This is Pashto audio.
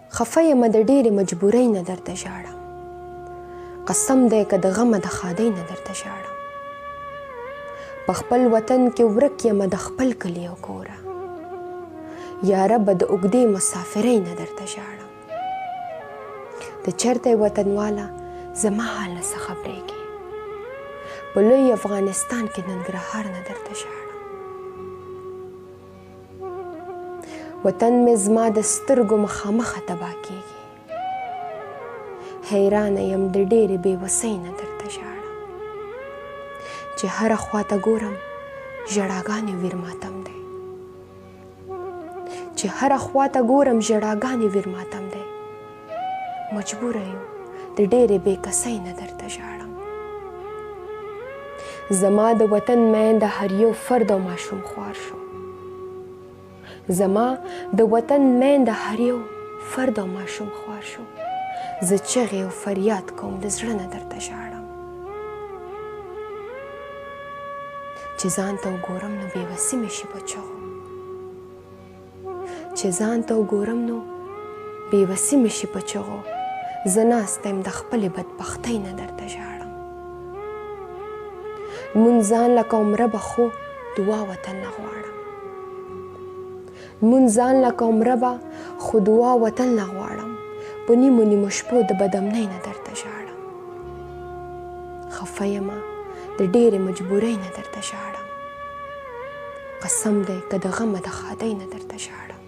خفه یمه د ډېرې مجبورۍ نه درته ژاړم، قسم دی که د غمه د ښادۍ نه درته ژاړم. په خپل وطن کې ورک یمه د خپل کلي او کوره، یا ربه د اوږدې مسافرۍ نه درته ژاړم. ته چېرته یې وطنواله زما حال نه څه خبرېږي، په لوی افغانستان کې ننګرهار نه درته ژاړم. وطن مې زما د سترګو مخامخه تباه کېږي، حیرانه یم د ډېرې بېوسۍ نه درته ژاړم. چې هره خواته ګورم ژړاګانې ویر ماتم دی، چې هره خواته ګورم ژړاګانې ویر ماتم دی. مجبوره یو د ډېرې بېکسۍ نه درته ژاړم. زما د وطن میینده هر یو فرد او ماشوم خوار شو، زما د وطن میینده هر یو فرد او ماشوم خوار شو. زه چغې او فریاد کوم د زړه نه درته ژاړم. چې ځان ته وګورم نو بېوسي مې شي په چغو، چې ځان ته وګورم نو بېوسي مې شي په چغو. زه ناسته یم د خپلې بدبختۍ نه درته ژاړم. لمونځ ځان له کوم ربه خو دعا وطن نه غواړم، لمونځ ځان له کوم ربه خو دعا وطن نه غواړم. په نیمو نیمو شپو د بدامنۍ نه درته ژاړم. خفه یمه د ډېرې مجبورۍ نه درته ژاړم، قسم دی که د غمه د ښادۍ نه درته ژاړم.